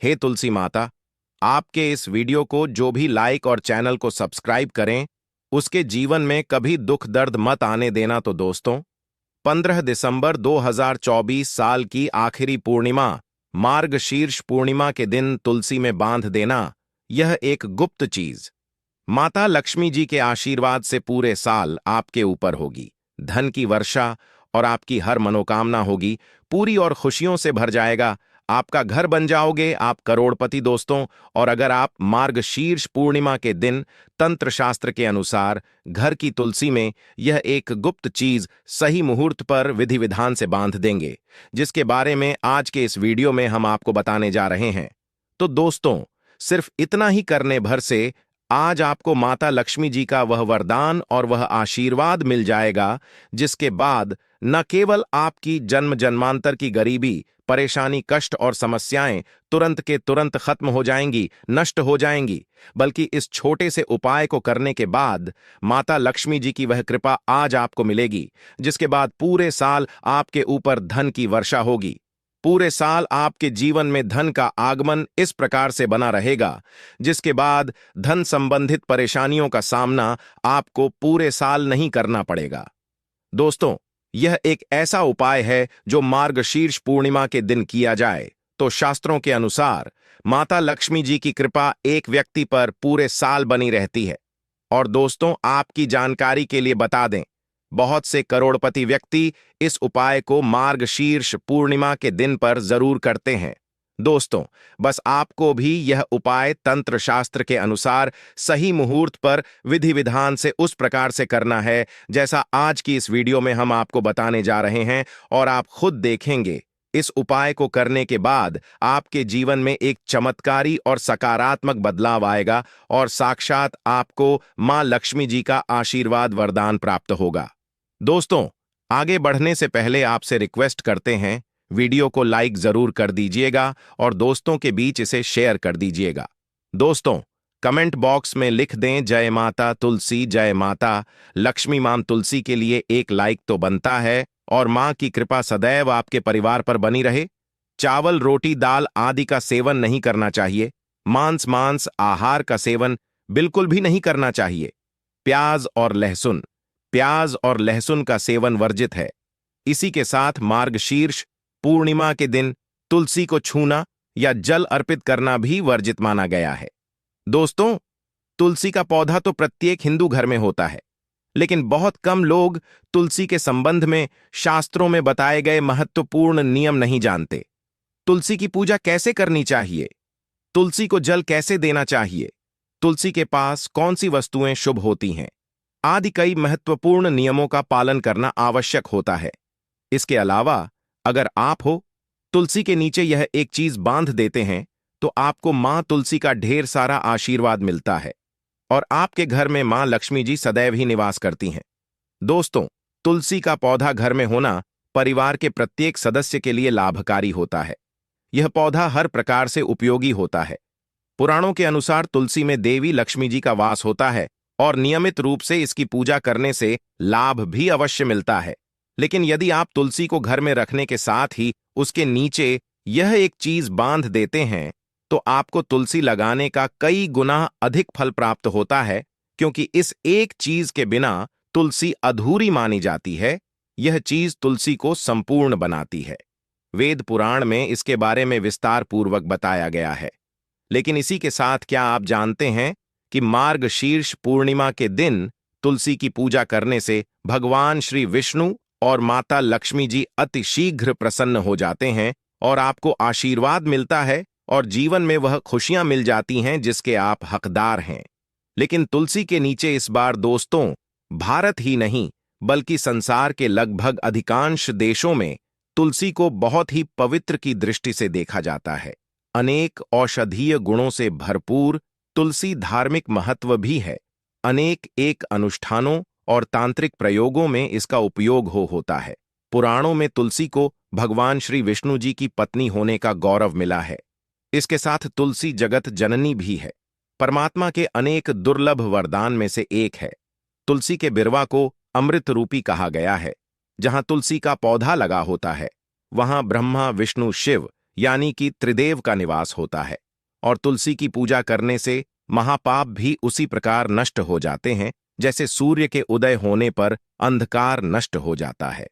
हे तुलसी माता, आपके इस वीडियो को जो भी लाइक और चैनल को सब्सक्राइब करें, उसके जीवन में कभी दुख दर्द मत आने देना। तो दोस्तों, 15 दिसंबर 2024 साल की आखिरी पूर्णिमा, मार्गशीर्ष पूर्णिमा के दिन तुलसी में बांध देना, यह एक गुप्त चीज माता लक्ष्मी जी के आशीर्वाद से पूरे साल आपके ऊपर होगी। धन की वर्षा और आपकी हर मनोकामना होगी पूरी और खुशियों से भर जाएगा। आपका घर बन जाओगे, आप करोड़पति दोस्तों। और अगर आप मार्गशीर्ष पूर्णिमा के दिन तंत्र शास्त्र के अनुसार घर की तुलसी में यह एक गुप्त चीज सही मुहूर्त पर विधि विधान से बांध देंगे, जिसके बारे में आज के इस वीडियो में हम आपको बताने जा रहे हैं, तो दोस्तों, सिर्फ इतना ही करने भर से आज आपको माता लक्ष्मी जी का वह वरदान और वह आशीर्वाद मिल जाएगा, जिसके बाद न केवल आपकी जन्म जन्मांतर की गरीबी, परेशानी, कष्ट और समस्याएं तुरंत के तुरंत खत्म हो जाएंगी, नष्ट हो जाएंगी, बल्कि इस छोटे से उपाय को करने के बाद माता लक्ष्मी जी की वह कृपा आज आपको मिलेगी, जिसके बाद पूरे साल आपके ऊपर धन की वर्षा होगी। पूरे साल आपके जीवन में धन का आगमन इस प्रकार से बना रहेगा, जिसके बाद धन संबंधित परेशानियों का सामना आपको पूरे साल नहीं करना पड़ेगा। दोस्तों, यह एक ऐसा उपाय है जो मार्गशीर्ष पूर्णिमा के दिन किया जाए तो शास्त्रों के अनुसार माता लक्ष्मी जी की कृपा एक व्यक्ति पर पूरे साल बनी रहती है। और दोस्तों, आपकी जानकारी के लिए बता दें, बहुत से करोड़पति व्यक्ति इस उपाय को मार्गशीर्ष पूर्णिमा के दिन पर जरूर करते हैं। दोस्तों, बस आपको भी यह उपाय तंत्र शास्त्र के अनुसार सही मुहूर्त पर विधि विधान से उस प्रकार से करना है जैसा आज की इस वीडियो में हम आपको बताने जा रहे हैं। और आप खुद देखेंगे, इस उपाय को करने के बाद आपके जीवन में एक चमत्कारी और सकारात्मक बदलाव आएगा और साक्षात आपको मां लक्ष्मी जी का आशीर्वाद वरदान प्राप्त होगा। दोस्तों, आगे बढ़ने से पहले आपसे रिक्वेस्ट करते हैं, वीडियो को लाइक जरूर कर दीजिएगा और दोस्तों के बीच इसे शेयर कर दीजिएगा। दोस्तों, कमेंट बॉक्स में लिख दें जय माता तुलसी, जय माता लक्ष्मी। मां तुलसी के लिए एक लाइक तो बनता है और मां की कृपा सदैव आपके परिवार पर बनी रहे। चावल, रोटी, दाल आदि का सेवन नहीं करना चाहिए। मांस आहार का सेवन बिल्कुल भी नहीं करना चाहिए। प्याज और लहसुन का सेवन वर्जित है। इसी के साथ मार्गशीर्ष पूर्णिमा के दिन तुलसी को छूना या जल अर्पित करना भी वर्जित माना गया है। दोस्तों, तुलसी का पौधा तो प्रत्येक हिंदू घर में होता है, लेकिन बहुत कम लोग तुलसी के संबंध में शास्त्रों में बताए गए महत्वपूर्ण नियम नहीं जानते। तुलसी की पूजा कैसे करनी चाहिए, तुलसी को जल कैसे देना चाहिए, तुलसी के पास कौन सी वस्तुएं शुभ होती हैं आदि कई महत्वपूर्ण नियमों का पालन करना आवश्यक होता है। इसके अलावा अगर आप हो तुलसी के नीचे यह एक चीज बांध देते हैं तो आपको मां तुलसी का ढेर सारा आशीर्वाद मिलता है और आपके घर में मां लक्ष्मी जी सदैव ही निवास करती हैं। दोस्तों, तुलसी का पौधा घर में होना परिवार के प्रत्येक सदस्य के लिए लाभकारी होता है। यह पौधा हर प्रकार से उपयोगी होता है। पुराणों के अनुसार तुलसी में देवी लक्ष्मी जी का वास होता है और नियमित रूप से इसकी पूजा करने से लाभ भी अवश्य मिलता है। लेकिन यदि आप तुलसी को घर में रखने के साथ ही उसके नीचे यह एक चीज बांध देते हैं तो आपको तुलसी लगाने का कई गुना अधिक फल प्राप्त होता है, क्योंकि इस एक चीज के बिना तुलसी अधूरी मानी जाती है। यह चीज तुलसी को संपूर्ण बनाती है। वेद पुराण में इसके बारे में विस्तार पूर्वक बताया गया है। लेकिन इसी के साथ क्या आप जानते हैं कि मार्गशीर्ष पूर्णिमा के दिन तुलसी की पूजा करने से भगवान श्री विष्णु और माता लक्ष्मी जी अति शीघ्र प्रसन्न हो जाते हैं और आपको आशीर्वाद मिलता है और जीवन में वह खुशियां मिल जाती हैं जिसके आप हकदार हैं। लेकिन तुलसी के नीचे इस बार दोस्तों, भारत ही नहीं बल्कि संसार के लगभग अधिकांश देशों में तुलसी को बहुत ही पवित्र की दृष्टि से देखा जाता है। अनेक औषधीय गुणों से भरपूर तुलसी धार्मिक महत्व भी है। अनेक एक अनुष्ठानों और तांत्रिक प्रयोगों में इसका उपयोग होता है। पुराणों में तुलसी को भगवान श्री विष्णु जी की पत्नी होने का गौरव मिला है। इसके साथ तुलसी जगत जननी भी है, परमात्मा के अनेक दुर्लभ वरदान में से एक है। तुलसी के बिरवा को अमृत रूपी कहा गया है। जहां तुलसी का पौधा लगा होता है, वहां ब्रह्मा, विष्णु, शिव यानी कि त्रिदेव का निवास होता है, और तुलसी की पूजा करने से महापाप भी उसी प्रकार नष्ट हो जाते हैं जैसे सूर्य के उदय होने पर अंधकार नष्ट हो जाता है।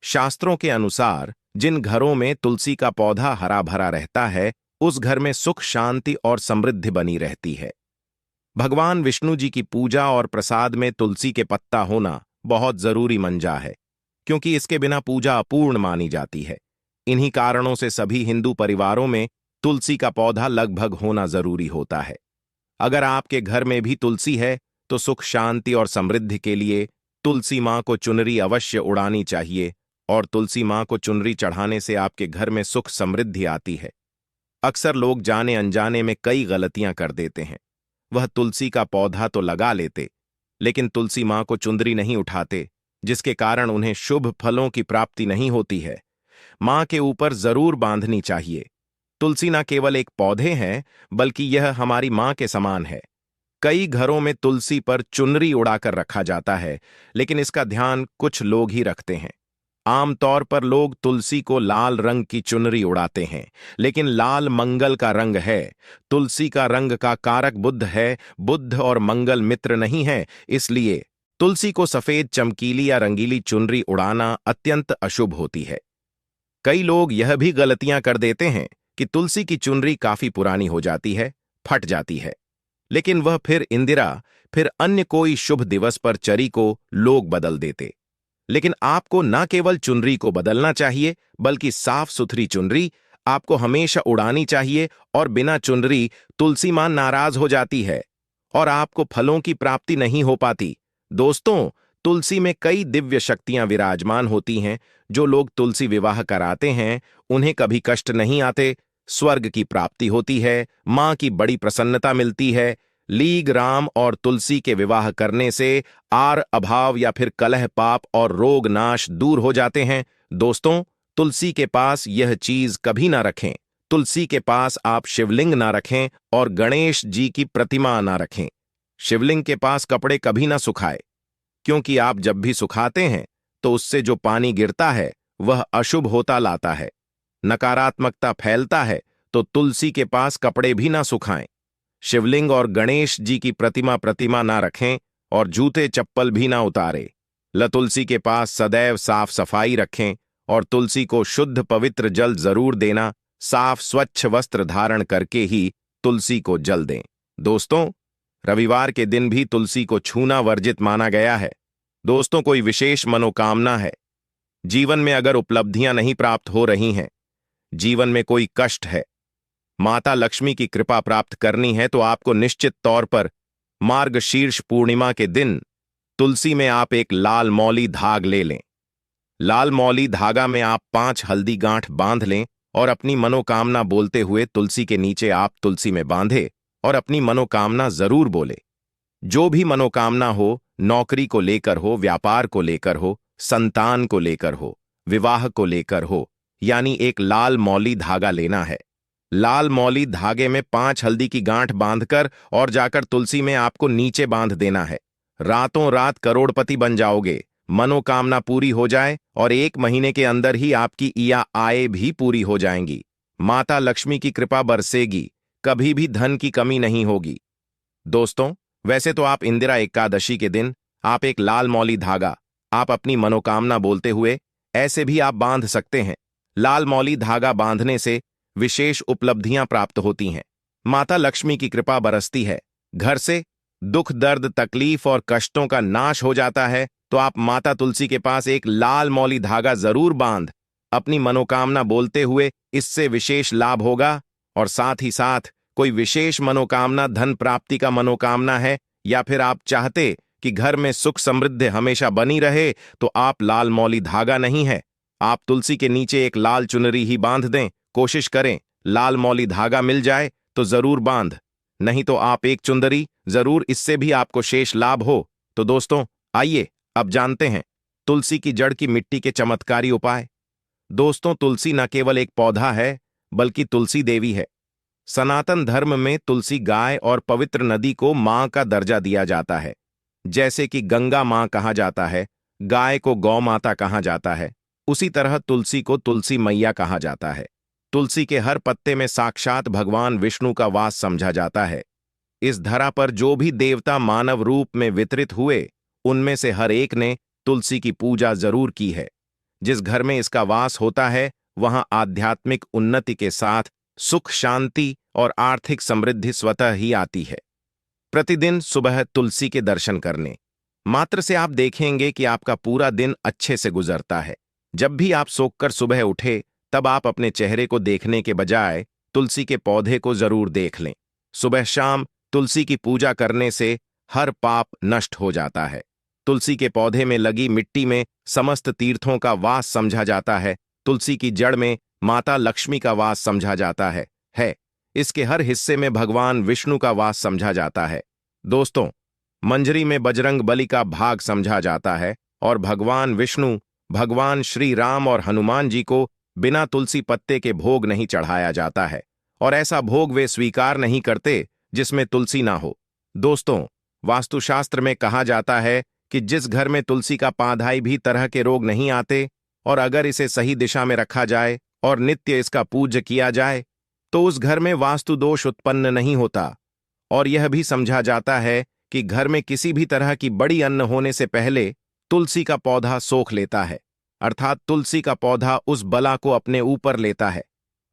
शास्त्रों के अनुसार जिन घरों में तुलसी का पौधा हरा भरा रहता है, उस घर में सुख, शांति और समृद्धि बनी रहती है। भगवान विष्णु जी की पूजा और प्रसाद में तुलसी के पत्ता होना बहुत जरूरी मंजा है, क्योंकि इसके बिना पूजा अपूर्ण मानी जाती है। इन्हीं कारणों से सभी हिंदू परिवारों में तुलसी का पौधा लगभग होना जरूरी होता है। अगर आपके घर में भी तुलसी है तो सुख, शांति और समृद्धि के लिए तुलसी मां को चुनरी अवश्य उड़ानी चाहिए, और तुलसी मां को चुनरी चढ़ाने से आपके घर में सुख समृद्धि आती है। अक्सर लोग जाने अनजाने में कई गलतियां कर देते हैं। वह तुलसी का पौधा तो लगा लेते, लेकिन तुलसी मां को चुंदरी नहीं उठाते, जिसके कारण उन्हें शुभ फलों की प्राप्ति नहीं होती है। मां के ऊपर जरूर बांधनी चाहिए। तुलसी न केवल एक पौधे हैं, बल्कि यह हमारी मां के समान है। कई घरों में तुलसी पर चुनरी उड़ाकर रखा जाता है, लेकिन इसका ध्यान कुछ लोग ही रखते हैं। आमतौर पर लोग तुलसी को लाल रंग की चुनरी उड़ाते हैं, लेकिन लाल मंगल का रंग है। तुलसी का रंग का कारक बुध है, बुध और मंगल मित्र नहीं है, इसलिए तुलसी को सफेद, चमकीली या रंगीली चुनरी उड़ाना अत्यंत अशुभ होती है। कई लोग यह भी गलतियां कर देते हैं कि तुलसी की चुनरी काफी पुरानी हो जाती है, फट जाती है, लेकिन वह फिर अन्य कोई शुभ दिवस पर चरी को लोग बदल देते। लेकिन आपको न केवल चुनरी को बदलना चाहिए, बल्कि साफ सुथरी चुनरी आपको हमेशा उड़ानी चाहिए, और बिना चुनरी तुलसी मां नाराज हो जाती है और आपको फलों की प्राप्ति नहीं हो पाती। दोस्तों, तुलसी में कई दिव्य शक्तियां विराजमान होती हैं। जो लोग तुलसी विवाह कराते हैं, उन्हें कभी कष्ट नहीं आते, स्वर्ग की प्राप्ति होती है, मां की बड़ी प्रसन्नता मिलती है। लीग राम और तुलसी के विवाह करने से आर अभाव या फिर कलह, पाप और रोग नाश दूर हो जाते हैं। दोस्तों, तुलसी के पास यह चीज कभी ना रखें। तुलसी के पास आप शिवलिंग ना रखें और गणेश जी की प्रतिमा ना रखें। शिवलिंग के पास कपड़े कभी ना सुखाए, क्योंकि आप जब भी सुखाते हैं तो उससे जो पानी गिरता है वह अशुभ होता लाता है, नकारात्मकता फैलता है। तो तुलसी के पास कपड़े भी ना सुखाएं। शिवलिंग और गणेश जी की प्रतिमा ना रखें और जूते चप्पल भी ना उतारे। तुलसी के पास सदैव साफ सफाई रखें और तुलसी को शुद्ध पवित्र जल जरूर देना। साफ स्वच्छ वस्त्र धारण करके ही तुलसी को जल दें। दोस्तों, रविवार के दिन भी तुलसी को छूना वर्जित माना गया है। दोस्तों, कोई विशेष मनोकामना है, जीवन में अगर उपलब्धियां नहीं प्राप्त हो रही हैं, जीवन में कोई कष्ट है, माता लक्ष्मी की कृपा प्राप्त करनी है, तो आपको निश्चित तौर पर मार्गशीर्ष पूर्णिमा के दिन तुलसी में आप एक लाल मौली धाग ले लें। लाल मौली धागा में आप 5 हल्दी गांठ बांध लें और अपनी मनोकामना बोलते हुए तुलसी के नीचे आप तुलसी में बांधे और अपनी मनोकामना जरूर बोले। जो भी मनोकामना हो, नौकरी को लेकर हो, व्यापार को लेकर हो, संतान को लेकर हो, विवाह को लेकर हो, यानी एक लाल मौली धागा लेना है। लाल मौली धागे में 5 हल्दी की गांठ बांधकर और जाकर तुलसी में आपको नीचे बांध देना है। रातों रात करोड़पति बन जाओगे, मनोकामना पूरी हो जाए और 1 महीने के अंदर ही आपकी या आय भी पूरी हो जाएंगी। माता लक्ष्मी की कृपा बरसेगी, कभी भी धन की कमी नहीं होगी। दोस्तों, वैसे तो आप इंदिरा एकादशी के दिन आप एक लाल मौली धागा आप अपनी मनोकामना बोलते हुए ऐसे भी आप बांध सकते हैं। लाल मौली धागा बांधने से विशेष उपलब्धियां प्राप्त होती हैं, माता लक्ष्मी की कृपा बरसती है, घर से दुख, दर्द, तकलीफ और कष्टों का नाश हो जाता है। तो आप माता तुलसी के पास एक लाल मौली धागा जरूर बांध अपनी मनोकामना बोलते हुए, इससे विशेष लाभ होगा। और साथ ही साथ कोई विशेष मनोकामना, धन प्राप्ति का मनोकामना है, या फिर आप चाहते कि घर में सुख समृद्धि हमेशा बनी रहे, तो आप लाल मौली धागा नहीं है, आप तुलसी के नीचे एक लाल चुनरी ही बांध दें। कोशिश करें लाल मौली धागा मिल जाए तो जरूर बांध, नहीं तो आप एक चुंदरी जरूर, इससे भी आपको शेष लाभ हो। तो दोस्तों, आइए अब जानते हैं तुलसी की जड़ की मिट्टी के चमत्कारी उपाय। दोस्तों, तुलसी न केवल एक पौधा है, बल्कि तुलसी देवी है। सनातन धर्म में तुलसी गाय और पवित्र नदी को मां का दर्जा दिया जाता है। जैसे कि गंगा मां कहा जाता है, गाय को गौ माता कहा जाता है, उसी तरह तुलसी को तुलसी मैया कहा जाता है। तुलसी के हर पत्ते में साक्षात भगवान विष्णु का वास समझा जाता है। इस धरा पर जो भी देवता मानव रूप में वितरित हुए, उनमें से हर एक ने तुलसी की पूजा जरूर की है। जिस घर में इसका वास होता है, वहां आध्यात्मिक उन्नति के साथ सुख, शांति और आर्थिक समृद्धि स्वतः ही आती है। प्रतिदिन सुबह तुलसी के दर्शन करने मात्र से आप देखेंगे कि आपका पूरा दिन अच्छे से गुजरता है। जब भी आप सोकर सुबह उठे, तब आप अपने चेहरे को देखने के बजाय तुलसी के पौधे को जरूर देख लें। सुबह शाम तुलसी की पूजा करने से हर पाप नष्ट हो जाता है। तुलसी के पौधे में लगी मिट्टी में समस्त तीर्थों का वास समझा जाता है। तुलसी की जड़ में माता लक्ष्मी का वास समझा जाता है। इसके हर हिस्से में भगवान विष्णु का वास समझा जाता है। दोस्तों, मंजरी में बजरंग बली का भाग समझा जाता है और भगवान विष्णु, भगवान श्री राम और हनुमान जी को बिना तुलसी पत्ते के भोग नहीं चढ़ाया जाता है, और ऐसा भोग वे स्वीकार नहीं करते जिसमें तुलसी ना हो। दोस्तों, वास्तुशास्त्र में कहा जाता है कि जिस घर में तुलसी का पांधाई भी तरह के रोग नहीं आते, और अगर इसे सही दिशा में रखा जाए और नित्य इसका पूज्य किया जाए, तो उस घर में वास्तु दोष उत्पन्न नहीं होता। और यह भी समझा जाता है कि घर में किसी भी तरह की बड़ी अन्न होने से पहले तुलसी का पौधा सोख लेता है, अर्थात तुलसी का पौधा उस बला को अपने ऊपर लेता है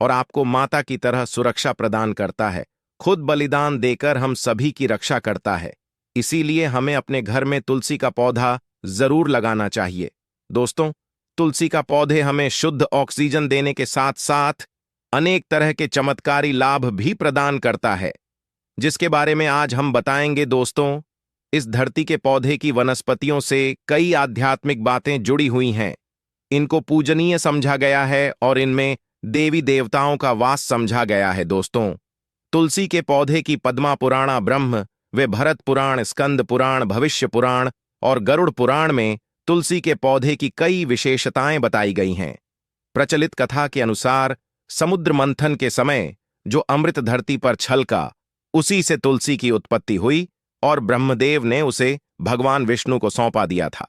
और आपको माता की तरह सुरक्षा प्रदान करता है। खुद बलिदान देकर हम सभी की रक्षा करता है। इसीलिए हमें अपने घर में तुलसी का पौधा जरूर लगाना चाहिए। दोस्तों, तुलसी का पौधे हमें शुद्ध ऑक्सीजन देने के साथ साथ अनेक तरह के चमत्कारी लाभ भी प्रदान करता है, जिसके बारे में आज हम बताएंगे। दोस्तों, इस धरती के पौधे की वनस्पतियों से कई आध्यात्मिक बातें जुड़ी हुई हैं। इनको पूजनीय समझा गया है और इनमें देवी देवताओं का वास समझा गया है। दोस्तों, तुलसी के पौधे की पद्मा पुराण, ब्रह्म व भरत पुराण, स्कंद पुराण, भविष्य पुराण और गरुड़ पुराण में तुलसी के पौधे की कई विशेषताएं बताई गई हैं। प्रचलित कथा के अनुसार समुद्र मंथन के समय जो अमृत धरती पर छलका, उसी से तुलसी की उत्पत्ति हुई और ब्रह्मदेव ने उसे भगवान विष्णु को सौंपा दिया था।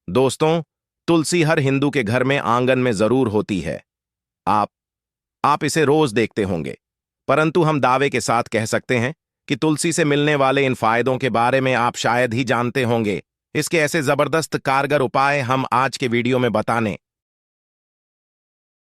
दोस्तों, तुलसी हर हिंदू के घर में आंगन में जरूर होती है। आप इसे रोज देखते होंगे, परंतु हम दावे के साथ कह सकते हैं कि तुलसी से मिलने वाले इन फायदों के बारे में आप शायद ही जानते होंगे। इसके ऐसे जबरदस्त कारगर उपाय हम आज के वीडियो में बताने